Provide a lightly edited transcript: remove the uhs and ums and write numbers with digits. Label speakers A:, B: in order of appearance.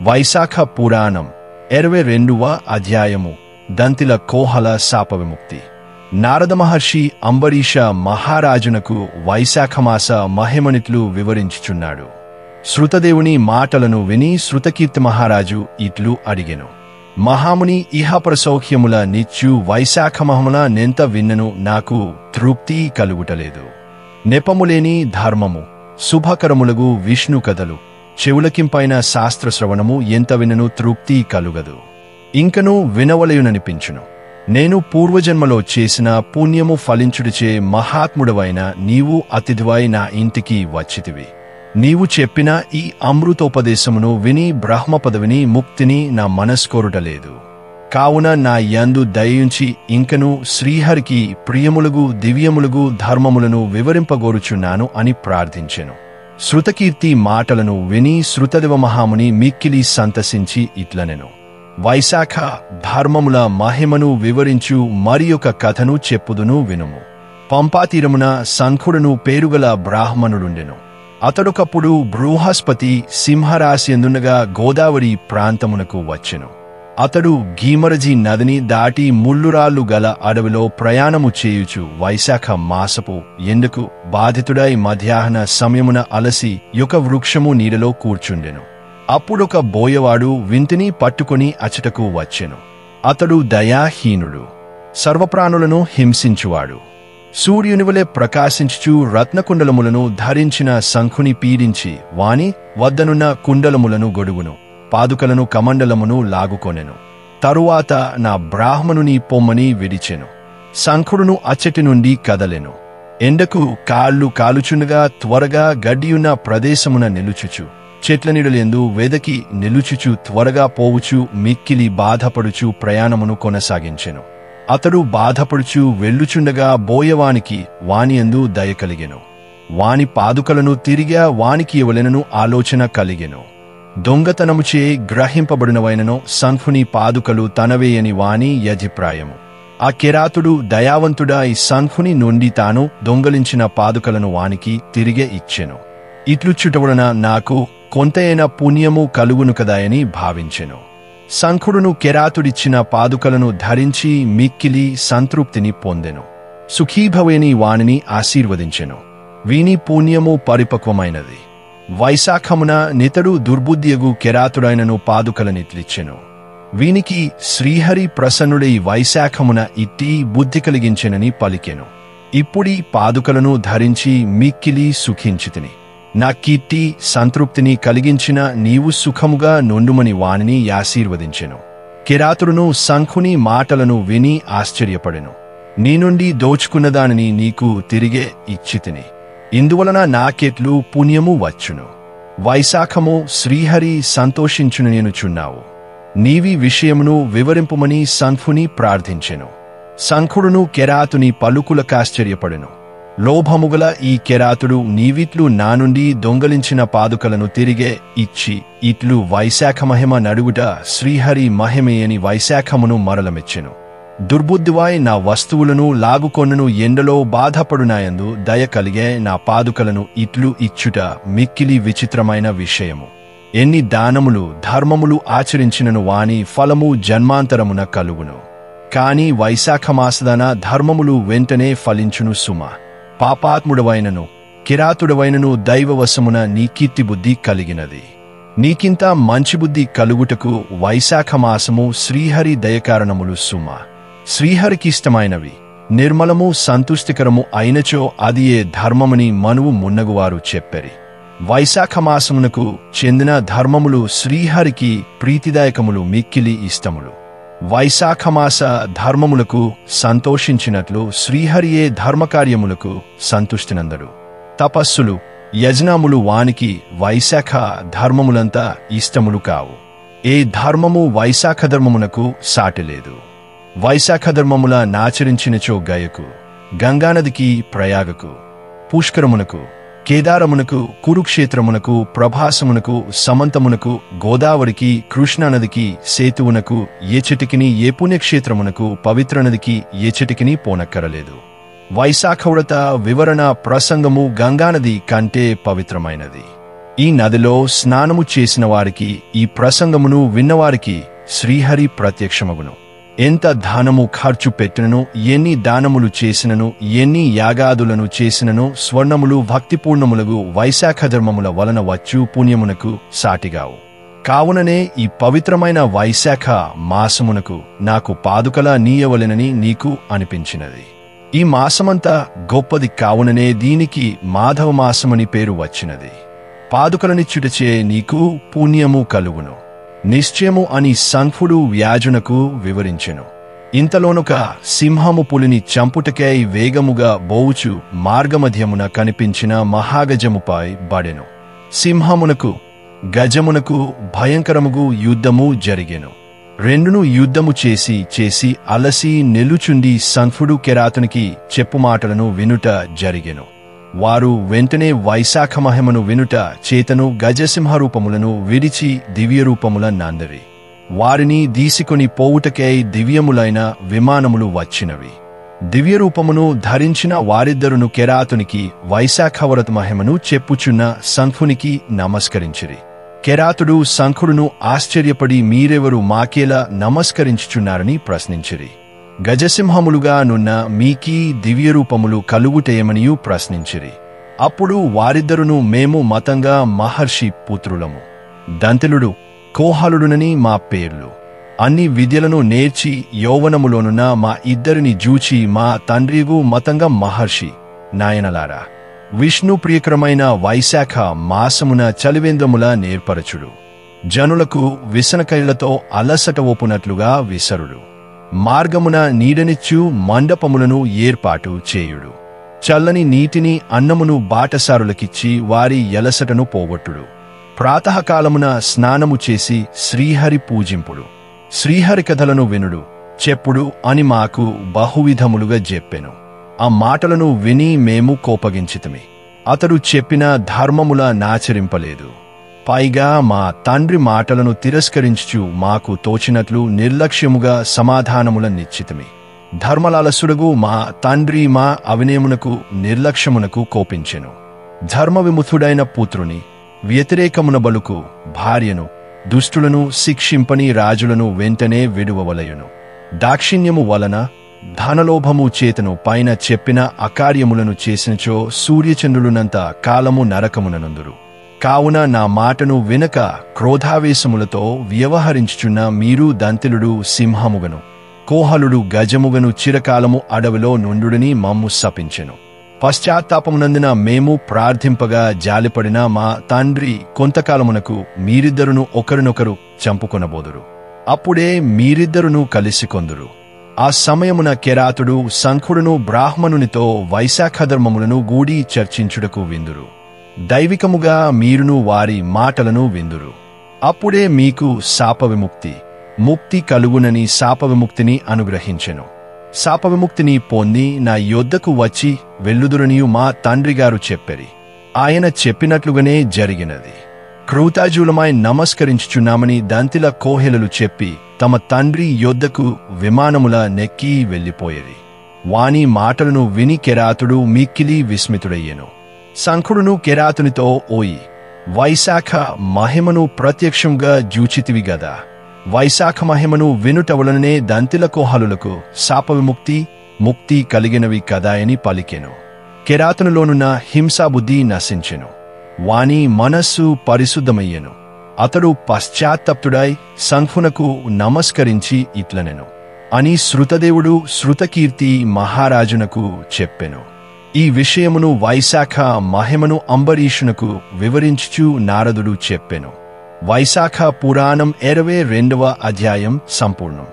A: వైశాఖ పురాణం 22వ అధ్యాయము దంతిల కోహల శాప విముక్తి. నారద మహర్షి అంబరీష మహారాజునకు వైశాఖమాస మహిమనిట్లు వివరించుచున్నాడు. శృతదేవుని మాటలను విని శృతకీర్తి మహారాజు ఇట్లు అడిగెను. మహాముని ఇహపర సౌఖ్యముల నిత్యు వైశాఖమహముల నెంత విన్నను నాకు తృప్తి కలుగుటలేదు. నెపములేని ధర్మము శుభకరములగు విష్ణు కథలు చెవులకింపైన శాస్త్రశ్రవణము ఎంత వినను తృప్తి కలుగదు. ఇంకను వినవలయుననిపించును. నేను పూర్వజన్మలో చేసిన పుణ్యము ఫలించుడిచే మహాత్ముడవైన నీవు అతిథివై నా ఇంటికి వచ్చితివి. నీవు చెప్పిన ఈ అమృతోపదేశమును విని బ్రహ్మ పదవిని ముక్తిని నా మనస్కోరుటలేదు. కావున నా యందు దయించి ఇంకను శ్రీహరికి ప్రియములుగు దివ్యములుగు ధర్మములను వివరింపగోరుచున్నాను అని ప్రార్థించెను. శృతకీర్తి మాటలను విని శృతదేవ మహాముని మిక్కిలి సంతసించి ఇట్లనెను. వైశాఖ ధర్మముల మహిమను వివరించు మరియొక కథను చెప్పుదును వినుము. పంపాతీరమున శంఖుడును పేరుగల బ్రాహ్మణుడుండెను. అతడొకప్పుడు బృహస్పతి సింహరాశియందుండగా గోదావరి ప్రాంతమునకు వచ్చెను. అతడు గీమరజి నదిని దాటి ముల్లురాళ్లు గల అడవిలో ప్రయాణము చేయుచు వైశాఖ మాసపు ఎండకు బాధితుడై మధ్యాహ్న సమయమున అలసి ఒక వృక్షము నీడలో కూర్చుండెను. అప్పుడొక బోయవాడు వింటిని పట్టుకుని అచటకు వచ్చెను. అతడు దయాహీనుడు, సర్వప్రాణులను హింసించువాడు. సూర్యునివలె ప్రకాశించుచు రత్నకుండలములను ధరించిన శంఖుని పీడించి వాని వద్దనున్న కుండలములను గొడుగును పాదుకలను కమండలమును లాగుకొనెను. తరువాత నా బ్రాహ్మణుని పొమ్మని విడిచెను. శంఖుడును అచ్చటి నుండి కదలెను. ఎండకు కాళ్ళు కాలుచుండగా త్వరగా గడ్డియున్న ప్రదేశమున నిలుచుచు చెట్ల నీడలెందు వెదకి నిలుచుచు త్వరగా పోవుచు మిక్కిలి బాధపడుచు ప్రయాణమును కొనసాగించెను. అతడు బాధపడుచు వెళ్ళుచుండగా బోయవానికి వానియందు దయ కలిగెను. వాని పాదుకలను తిరిగా వానికి ఇవ్వలెనను ఆలోచన కలిగెను. దొంగతనముచే గ్రహింపబడినవైనను శంఖుని పాదుకలు తనవేయని వాని యభిప్రాయము. ఆ కిరాతుడు దయావంతుడై శంఖుని నుండి తాను దొంగలించిన పాదుకలను వానికి తిరిగే ఇచ్చెను. ఇట్లుచ్చుటవలన నాకు కొంతైన పుణ్యము కలుగును కదాయని భావించెను. శంఖుడును కిరాతుడిచ్చిన పాదుకలను ధరించి మిక్కిలి సంతృప్తిని పొందెను. సుఖీభవేని వానిని ఆశీర్వదించెను. వీని పుణ్యము పరిపక్వమైనది. వైశాఖమున నితడు దుర్బుద్ధియగు కిరాతుడైనను పాదుకలనిట్లిచ్చెను. వీనికి శ్రీహరి ప్రసన్నుడై వైశాఖమున ఇట్టి బుద్ధి కలిగించెనని పలికెను. ఇప్పుడీ పాదుకలను ధరించి మిక్కిలి సుఖించితిని. నా కీర్తి సంతృప్తిని కలిగించిన నీవు సుఖముగా నొండుమని వానిని ఆశీర్వదించెను. కిరాతుడును శంఖుని మాటలను విని ఆశ్చర్యపడెను. నీ నుండి దోచుకున్నదానిని నీకు తిరిగే ఇచ్చితిని. ఇందువలన నాకెట్లు పుణ్యము వచ్చును. వైశాఖము శ్రీహరి సంతోషించును నేనుచున్నావు. నీవి విషయమును వివరింపుమని శంఖుని ప్రార్థించెను. శంఖుడును కెరాతుని పలుకులకాశ్చర్యపడెను. లోభముగల ఈ కెరాతుడు నీవిట్లు నా నుండి దొంగలించిన పాదుకలను తిరిగే ఇచ్చి ఇట్లు వైశాఖ మహిమ నడుగుట శ్రీహరి మహిమేయని వైశాఖమును మరలమెచ్చెను. దుర్బుద్ధివాయ్ నా వస్తువులను లాగుకొన్నను ఎండలో బాధపడునాయందు దయ కలిగే నా పాదుకలను ఇట్లు ఇచ్చుట మిక్కిలి విచిత్రమైన విషయము. ఎన్ని దానములు ధర్మములు ఆచరించినను వాని ఫలము జన్మాంతరమున కలుగును. కాని వైశాఖమాసదన ధర్మములు వెంటనే ఫలించును సుమ. పాపాత్ముడవైనను కిరాతుడవైనను దైవవశమున నీ కీర్తి బుద్ధి కలిగినది. నీకింత మంచి బుద్ధి కలుగుటకు వైశాఖమాసము శ్రీహరి దయకారణములు సుమ. శ్రీహరికిష్టమైనవి నిర్మలము సంతుష్టికరము అయినచో అది ఏ ధర్మమని మనువు మున్నగువారు చెప్పెరి. వైశాఖమాసమునకు చెందిన ధర్మములు శ్రీహరికి ప్రీతిదాయకములు మిక్కిలి ఇష్టములు. వైశాఖమాస ధర్మములకు సంతోషించినట్లు శ్రీహరియే ధర్మకార్యములకు సంతుష్టినందడు. తపస్సులు యజ్ఞములు వానికి వైశాఖ ధర్మములంతా ఇష్టములు కావు. ఏ ధర్మము వైశాఖ ధర్మమునకు సాటిలేదు. వైశాఖ ధర్మముల నాచరించినచో గయకు, గంగానదికి, ప్రయాగకు, పుష్కరమునకు, కేదారమునకు, కురుక్షేత్రమునకు, ప్రభాసమునకు, సమంతమునకు, గోదావరికి, కృష్ణానదికి, సేతువునకు, ఏ చెటికిని ఏ పుణ్యక్షేత్రమునకు, పవిత్ర నదికి ఏ చెటికిని పోనక్కరలేదు. వైశాఖవ్రత వివరణ ప్రసంగము గంగానది కంటే పవిత్రమైనది. ఈ నదిలో స్నానము చేసిన వారికి, ఈ ప్రసంగమును విన్నవారికి శ్రీహరి ప్రత్యక్షమగును. ఎంత ధనము ఖర్చు పెట్టినను, ఎన్ని దానములు చేసినను, ఎన్ని యాగాదులను చేసినను, స్వర్ణములు భక్తిపూర్ణములగు వైశాఖ ధర్మముల వలన వచ్చు పుణ్యమునకు సాటిగావు. కావుననే ఈ పవిత్రమైన వైశాఖ మాసమునకు నాకు పాదుకలా నీయవలెనని నీకు అనిపించినది. ఈ మాసమంతా గొప్పది కావుననే దీనికి మాధవ మాసమని పేరు వచ్చినది. పాదుకలనిచ్చుటచే నీకు పుణ్యము కలుగును, నిశ్చయము అని సంఖ్యుడు వ్యాజునకు వివరించెను. ఇంతలోనొక సింహము పులిని చంపుటకై వేగముగా బోవుచు మార్గమధ్యమున కనిపించిన మహాగజముపై బడెను. సింహమునకు గజమునకు భయంకరముగు యుద్ధము జరిగెను. రెండును యుద్ధము చేసి అలసి నిలుచుండి సంఖ్యుడు కెరాతునికి చెప్పుమాటలను వినుట జరిగెను. వారు వెంటనే వైశాఖ మహిమను వినుట చేతను గజసింహరూపములను విడిచి దివ్యరూపముల నందరి. వారిని దీసికొని పోవుటకై దివ్యములైన విమానములు వచ్చినవి. దివ్యరూపమును ధరించిన వారిద్దరును కెరాతునికి వైశాఖవ్రత మహిమను చెప్పుచున్న సంఖ్యునికి నమస్కరించిరి. కెరాతుడు సంఖ్యుడును ఆశ్చర్యపడి, మీరెవరు మాకేలా నమస్కరించుచున్నారని ప్రశ్నించిరి. గజసింహములుగా నున్న మీకీ దివ్యరూపములు కలుగుటేయమనియూ ప్రశ్నించిరి. అప్పుడు వారిద్దరును, మేము మతంగా మహర్షి పుత్రులము. దంతిలుడు, కోహలుడునని మా పేర్లు. అన్ని విద్యలను నేర్చి యౌవనములోనున్న మా ఇద్దరిని జూచి మా తండ్రిగు మతంగా మహర్షి నాయనలారా, విష్ణు ప్రియకరమైన వైశాఖ మాసమున చలివేంద్రముల నేర్పరచుడు. జనులకు విసనకైళ్లతో అలసట ఒప్పునట్లుగా విసరుడు. మార్గమున నీడనిచ్చు మండపములను ఏర్పాటు చేయుడు. చల్లని నీటిని అన్నమును బాటసారులకిచ్చి వారి ఎలసటను పోగొట్టుడు. ప్రాతకాలమున స్నానము చేసి శ్రీహరి పూజింపుడు. శ్రీహరి కథలను వినుడు, చెప్పుడు అని మాకు బహువిధములుగా చెప్పెను. ఆ మాటలను విని మేము కోపగించితిమి. అతడు చెప్పిన ధర్మముల నాచరింపలేదు. పైగా మా తండ్రి మాటలను తిరస్కరించుచు మాకు తోచినట్లు నిర్లక్ష్యముగా సమాధానముల నిశ్చితిమి. ధర్మలాలసుడగు మా తండ్రి మా అవినేమునకు నిర్లక్ష్యమునకు కోపించెను. ధర్మ విముఖుడైన పుత్రుని వ్యతిరేకమున బలుకు భార్యను, దుష్టులను శిక్షింపని రాజులను వెంటనే విడువవలయును. దాక్షిణ్యము వలన ధనలోభము చేతను పైన చెప్పిన అకార్యములను చేసినచో సూర్యచంద్రులునంత కాలము నరకముననందురు. కావున నా మాటను వినక క్రోధావేశములతో వ్యవహరించుచున్న మీరు దంతిలుడు సింహముగను, కోహలుడు గజముగను చిరకాలము అడవిలో నుండుడని మమ్ము శపించెను. పశ్చాత్తాపమునందున మేము ప్రార్థింపగా జాలిపడిన మా తండ్రి కొంతకాలమునకు మీరిద్దరును ఒకరినొకరు చంపుకొనబోదురు. అప్పుడే మీరిద్దరును కలిసికొందురు. ఆ సమయమున కెరాతుడు సంఖ్యుడును బ్రాహ్మణునితో వైశాఖధర్మములను గూడి చర్చించుటకు విందురు. దైవికముగా మీరును వారి మాటలను విందురు. అప్పుడే మీకు శాపవిముక్తి, ముక్తి కలుగునని శాపవిముక్తిని అనుగ్రహించెను. శాపవిముక్తిని పొంది నా యొద్దకు వచ్చి వెళ్ళుదురనియు మా తండ్రిగారు చెప్పెరి. ఆయన చెప్పినట్లుగానే జరిగినది. కృతజ్ఞులమై నమస్కరించుచున్నామని దంతిల కోహెలలు చెప్పి తమ తండ్రి యొద్దకు విమానముల నెక్కి వెళ్ళిపోయేది. వాని మాటలను విని కెరాతుడు మిక్కిలి విస్మితుడయ్యెను. సంఖ్యుడును కెరాతునితో, ఓయి, వైశాఖ మహిమను ప్రత్యక్షంగా జూచితివి గదా. వైశాఖ మహిమను వినుట వలననే దంతిల కోహలులకు శాపవిముక్తి, ముక్తి కలిగినవి కదాయని పలికెను. కెరాతునిలోనున్న హింసాబుద్ధి నశించెను. వాని మనస్సు పరిశుద్ధమయ్యెను. అతడు పశ్చాత్తప్తుడై సంఖ్యునకు నమస్కరించి ఇట్లనెను అని శృతదేవుడు శృతకీర్తి మహారాజునకు చెప్పెను. ఈ విషయమును వైశాఖ మహిమను అంబరీషునకు వివరించుచు నారదుడు చెప్పెను. వైశాఖ పురాణం 22వ అధ్యాయం సంపూర్ణం.